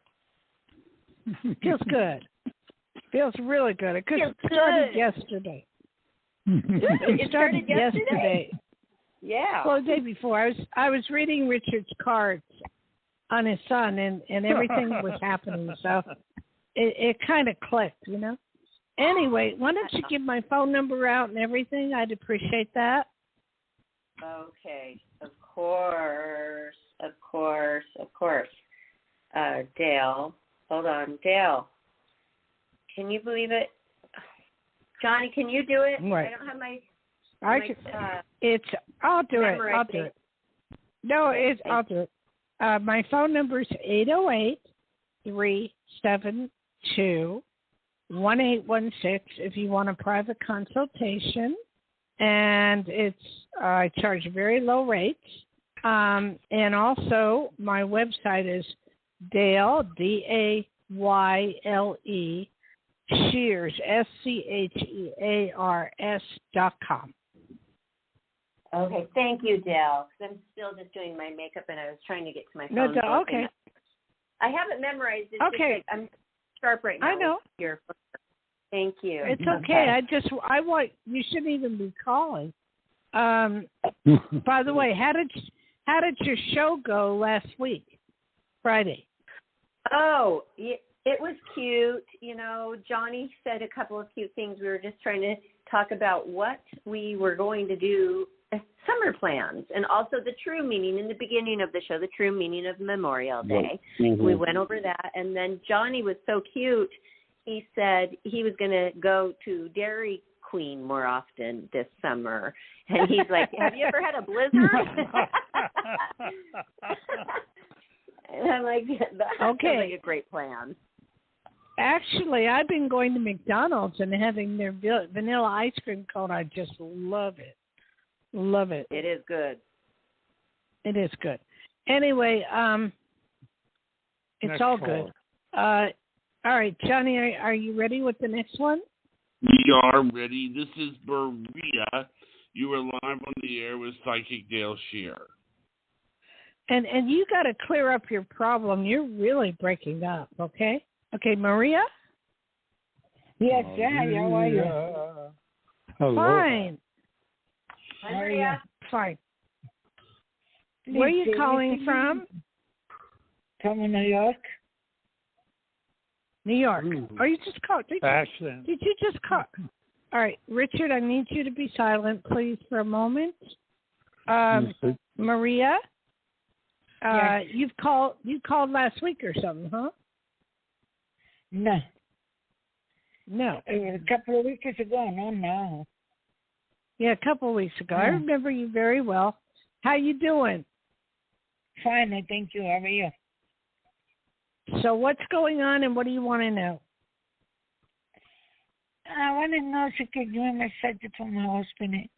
Feels good. Feels really good. It started yesterday. It started yesterday. Yeah. Well, the day before, I was reading Richard's cards on his son, and everything was happening. So it kind of clicked, you know. Anyway, why don't you give my phone number out and everything? I'd appreciate that. Okay. Of course. Dayle. Hold on. Dayle. Can you believe it? Johnny, can you do it? Right. I don't have my I'll do it. memorized I'll do it. No, I'll do it. My phone number is 808-372-1816 if you want a private consultation. And I charge very low rates. And also, my website is Dayle, Dayle, Schears, Schears.com. Okay, thank you, Dayle. Because I'm still just doing my makeup, and I was trying to get to my phone. No, okay. I haven't memorized it. Okay. I'm sharp right now. I know. Thank you. It's okay. I want you shouldn't even be calling. By the way, how did your show go last week, Friday? Oh, it was cute. You know, Johnny said a couple of cute things. We were just trying to talk about what we were going to do, summer plans, and also the true meaning in the beginning of the show, the true meaning of Memorial Day. Mm-hmm. We went over that, and then Johnny was so cute. He said he was going to go to Dairy Queen more often this summer. And he's like, have you ever had a blizzard? And I'm like, that sounds like a great plan. Actually, I've been going to McDonald's and having their vanilla ice cream cone. I just love it. Love it. It is good. It is good. Anyway, it's all good. All right, Johnny, are you ready with the next one? We are ready. This is Maria. You are live on the air with Psychic Dayle Schear. And you got to clear up your problem. You're really breaking up, okay? Okay, Maria? Yes, how are you? Hello. Fine. Hi, Maria. Fine. Where are you calling from? From New York. New York. Oh, you just called. Accent. Did you just call? All right, Richard, I need you to be silent, please, for a moment. Maria, Yes. you called last week or something, huh? No. No. A couple of weeks ago, no, no. Yeah, a couple of weeks ago. I Yeah. remember you very well. How you doing? Fine, I thank you. How are you? So what's going on and what do you want to know? I want to know if you could give me a message from my husband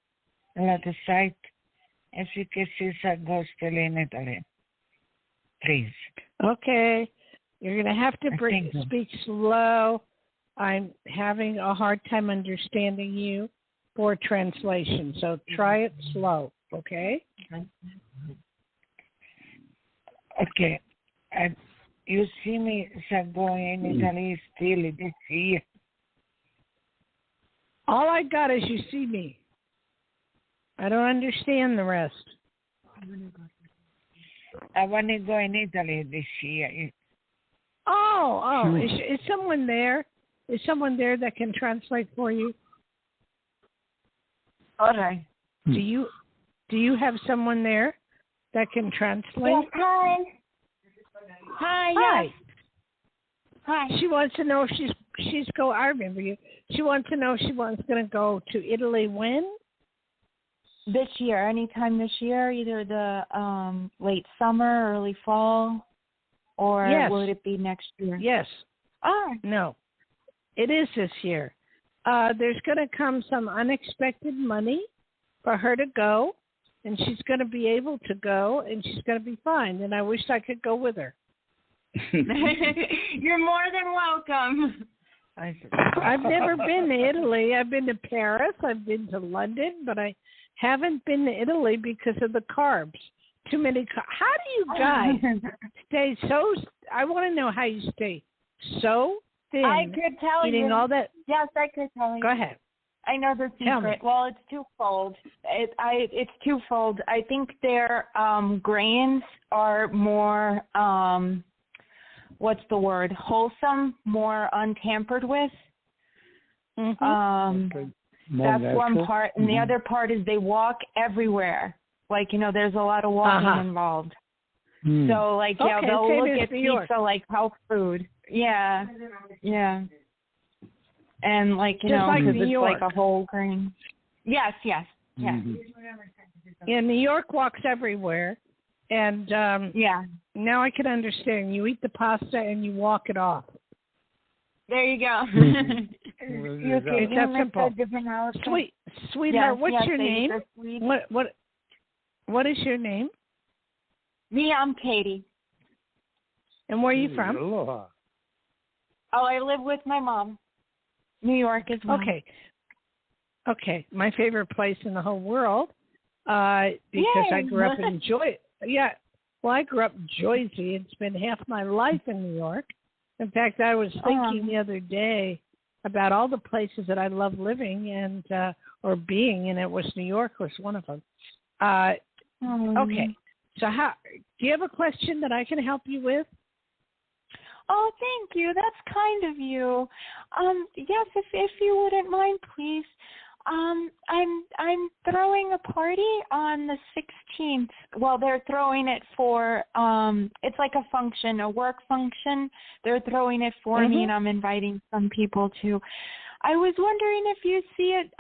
at the site. If you could see some ghost in Italy. Please. Okay. You're going to have to Thank you. speak slow. I'm having a hard time understanding you for translation, so try it slow, okay? Okay. you see me going in Italy still this year. All I got is you see me. I don't understand the rest. I want to go in Italy this year. Oh, is someone there? Is someone there that can translate for you? All right. Do you have someone there that can translate? Yes, hi. Hi, Hi. yes. Hi. She wants to know if she's go. I remember you. She wants to know if she wants going to go to Italy when? This year, anytime this year, either the late summer, early fall, or Yes. will it be next year? Yes. Oh. No. It is this year. There's going to come some unexpected money for her to go, and she's going to be able to go, and she's going to be fine. And I wish I could go with her. You're more than welcome. I've never been to Italy. I've been to Paris. I've been to London, but I haven't been to Italy because of the carbs. Too many carbs. How do you guys stay so? I want to know how you stay so thin. I could tell eating you. all that. Yes, I could tell you. Go ahead. I know the Tell me. secret. Well, it's twofold. It's twofold. I think their grains are more what's the word? Wholesome, more untampered with. Mm-hmm. That's natural. One part, and the other part is they walk everywhere. Like, there's a lot of walking involved. So, like, they'll look at pizza like health food. Yeah. And, like, just like because New it's York. like a whole grain. Yes. Mm-hmm. Yeah, New York walks everywhere. And now I can understand. You eat the pasta and you walk it off. There you go. It's that simple. Sweetheart, what's your name? What is your name? Me, I'm Katie. And where are you from? Aloha. Oh, I live with my mom. New York as well. Okay. My favorite place in the whole world, because I grew up in I grew up in Jersey and spent half my life in New York. In fact, I was thinking the other day about all the places that I love living and or being, and it was New York was one of them. Okay. So do you have a question that I can help you with? Oh, thank you. That's kind of you. Yes, if you wouldn't mind, please. I'm throwing a party on the 16th. Well, they're throwing it for it's like a function, a work function. They're throwing it for me, and I'm inviting some people too. I was wondering if you see it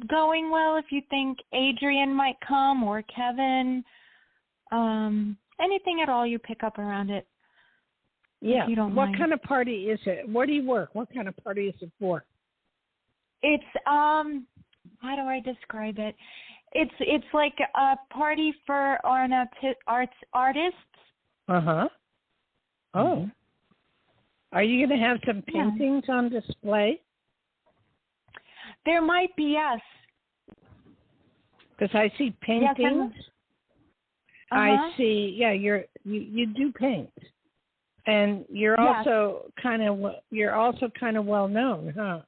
going well, if you think Adrian might come or Kevin, anything at all you pick up around it. Yeah. If you don't what mind. kind of party is it? Where do you work? What kind of party is it for? It's how do I describe it? It's like a party for artists. Oh. Are you going to have some paintings on display? There might be, yes. Because I see paintings. Yes, I see. Yeah, you do paint, and you're also kind of well known, huh?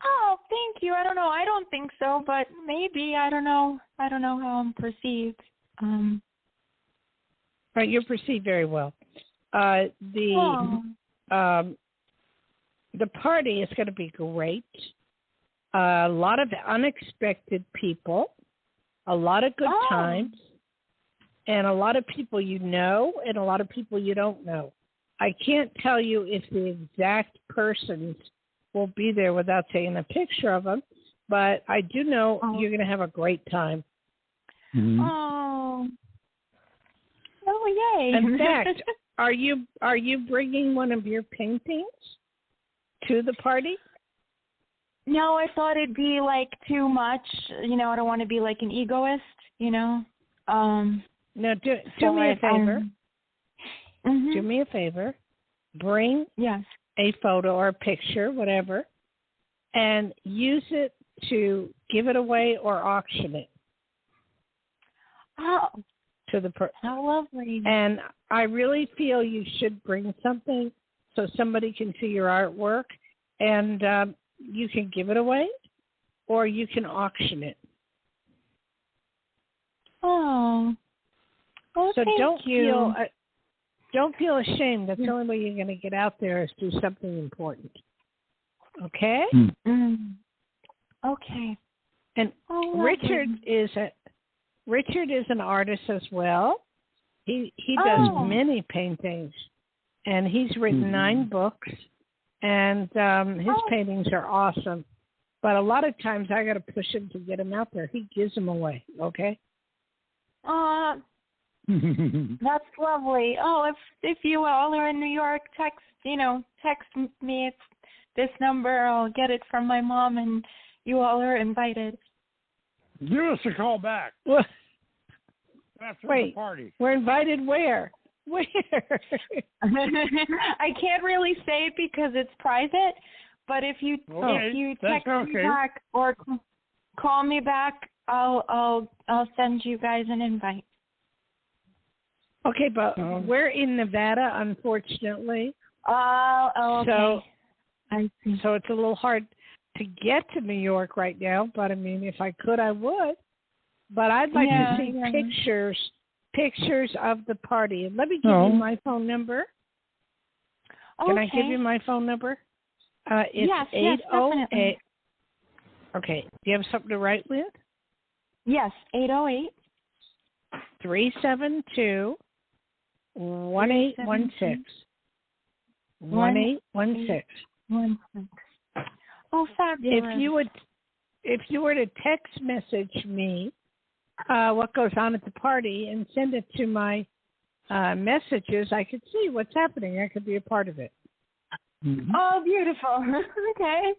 Oh, thank you. I don't know. I don't think so, but maybe. I don't know. I don't know how I'm perceived. Right, you're perceived very well. The party is going to be great. A lot of unexpected people, a lot of good times, and a lot of people you know and a lot of people you don't know. I can't tell you if the exact persons will be there without taking a picture of them, but I do know you're going to have a great time. Mm-hmm. Oh, yay. In fact, are you bringing one of your paintings to the party? No, I thought it'd be like too much. I don't want to be like an egoist, No, do me a favor. Do me a favor. Bring a photo or a picture, whatever, and use it to give it away or auction it. Oh, to the how lovely! And I really feel you should bring something so somebody can see your artwork, and you can give it away, or you can auction it. Oh. Well, so thank you. Don't feel ashamed. That's the only way you're going to get out there is do something important. Okay? Mm. Okay. And Richard is an artist as well. He does many paintings, and he's written 9 books, and his paintings are awesome. But a lot of times I got to push him to get them out there. He gives them away. Okay. That's lovely. Oh, if you all are in New York, text me. It's this number. I'll get it from my mom, and you all are invited. Give us a call back. After the party. We're invited where? Where? I can't really say it because it's private, but if you text me back or call me back, I'll send you guys an invite. Okay, but we're in Nevada, unfortunately. Okay. So, I see. So it's a little hard to get to New York right now, but I mean, if I could, I would. But I'd like to see pictures of the party. And let me give you my phone number. Can I give you my phone number? It's 808. Okay. Do you have something to write with? Yes, 808. 372 1816. 1816. Oh, fabulous. If you were to text message me what goes on at the party and send it to my messages, I could see what's happening. I could be a part of it. Mm-hmm. Oh, beautiful. Okay.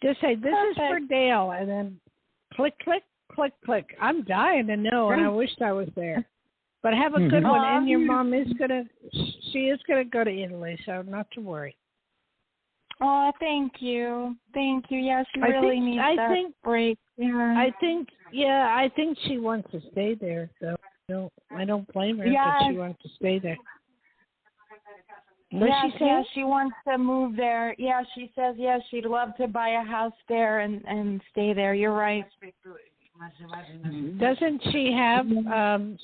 Just say, this is for Dayle, and then click, click, click, click. I'm dying to know, and I wished I was there. But have a good one, and your mom is going to go to Italy, so not to worry. Oh, thank you. Thank you. Yes, she really needs that break. Yeah. I think she wants to stay there, so I don't blame her that she wants to stay there. She wants to move there. Yeah, she says, she'd love to buy a house there and stay there. You're right. Doesn't she have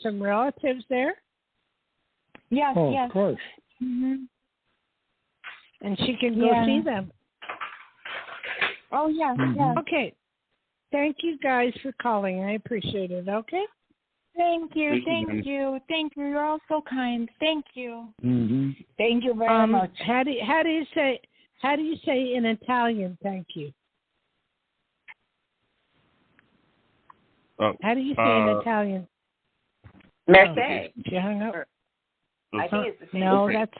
some relatives there? Yes, of course. Mm-hmm. And she can go see them. Oh, yeah, yeah. Okay. Thank you guys for calling. I appreciate it, okay? Thank you. You're all so kind. Thank you. Mm-hmm. Thank you very much. How do you say in Italian thank you? How do you say in Italian? Merci. She hung up. I think it's the same. No, that's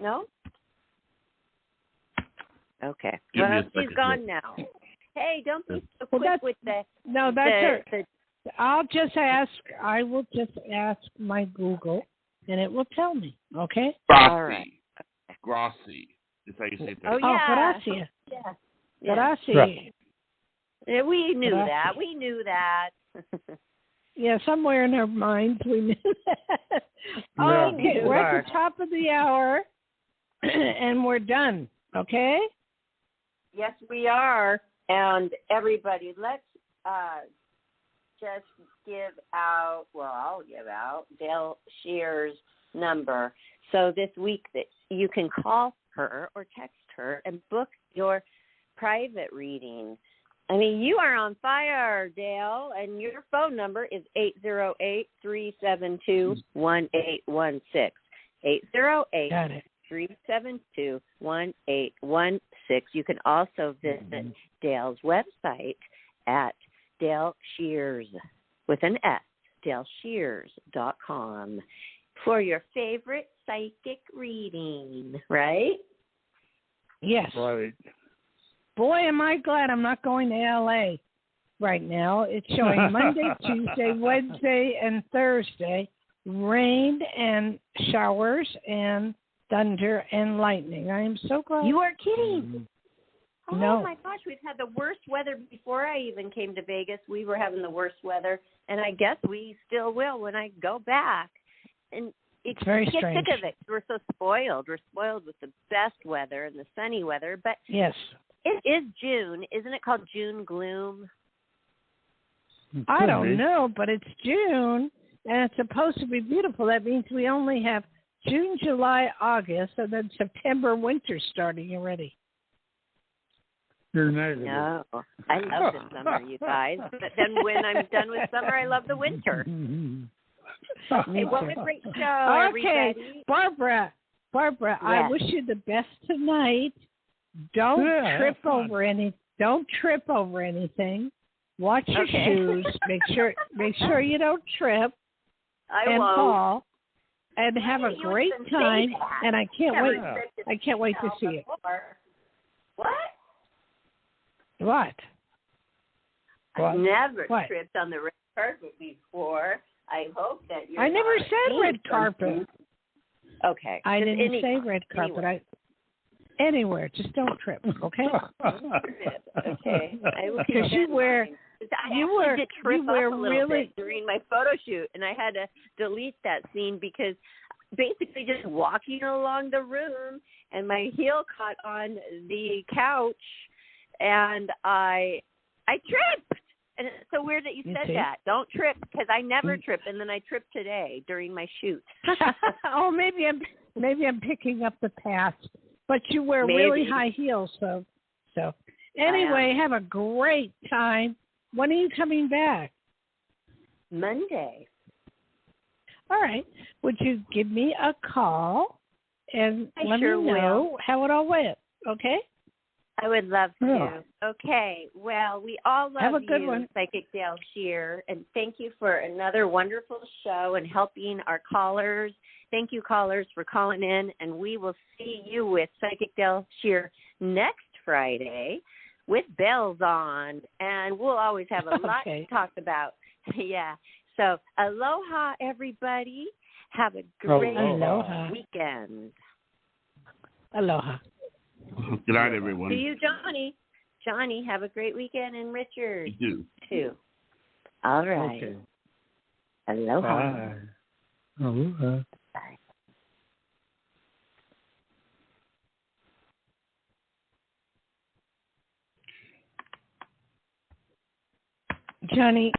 no. Okay. Well, she's gone now. Hey, don't be so quick with the. No, that's her. I will just ask my Google, and it will tell me. Okay. Grassi. All right. Grassi. Is how you say that. Oh yeah. Grazie. Yeah. Grazie. Yeah, we knew that. We knew that. Yeah, somewhere in our minds we knew that. Okay, we're at the top of the hour, and we're done. Okay. Yes, we are. And everybody, let's just give out, I'll give out Dayle Schear's number. So this week that you can call her or text her and book your private reading. I mean, you are on fire, Dayle, and your phone number is 808-372-1816. 808-372-1816. You can also visit Dayle's website at Dayle Schears with an S, DayleSchears.com for your favorite psychic reading, right? Yes. Right. Boy, am I glad I'm not going to L.A. right now. It's showing Monday, Tuesday, Wednesday, and Thursday, rain and showers and thunder and lightning. I am so glad. You are kidding. No. Oh, my gosh. We've had the worst weather before I even came to Vegas. We were having the worst weather, and I guess we still will when I go back. and you very get strange. sick of it. We're so spoiled. We're spoiled with the best weather and the sunny weather. But yes, it is June. Isn't it called June gloom? I don't know, but it's June, and it's supposed to be beautiful. That means we only have June, July, August, and then September, winter starting already. You're negative. No, I love the summer, you guys. But then when I'm done with summer, I love the winter. Hey, what a great show, okay, everybody. Barbara, Yes. I wish you the best tonight. Don't trip over anything. Watch your shoes. Make sure you don't trip. I and won't. fall. And have a great time. And I can't wait. I can't wait to see you. What? What? I've never What? tripped on the red carpet before. I hope that you're I never not said red seeing carpet. something. Okay. I Just didn't say anywhere. red carpet. Anywhere. Just don't trip, okay? Okay. I will keep Because you that in wear, mind. I did trip you wear up a little really bit during my photo shoot, and I had to delete that scene because basically just walking along the room, and my heel caught on the couch, and I tripped. And it's so weird that you said that. Don't trip, because I never trip, and then I tripped today during my shoot. Oh, maybe I'm picking up the past. But you wear really high heels, so anyway, have a great time. When are you coming back? Monday. All right. Would you give me a call and let sure me know will. how it all went? Okay. I would love to. Yeah. Okay. Well, we all love Have a good you, one. Psychic Dayle Schear, and thank you for another wonderful show and helping our callers. Thank you, callers, for calling in, and we will see you with Psychic Dayle Schear next Friday with bells on, and we'll always have a lot to talk about. Yeah. So, aloha, everybody. Have a great weekend. Aloha. Good night, everyone. To you, Johnny. Johnny, have a great weekend, and Richard, You too. All right. Okay. Aloha. Bye. Aloha. Bye. Johnny,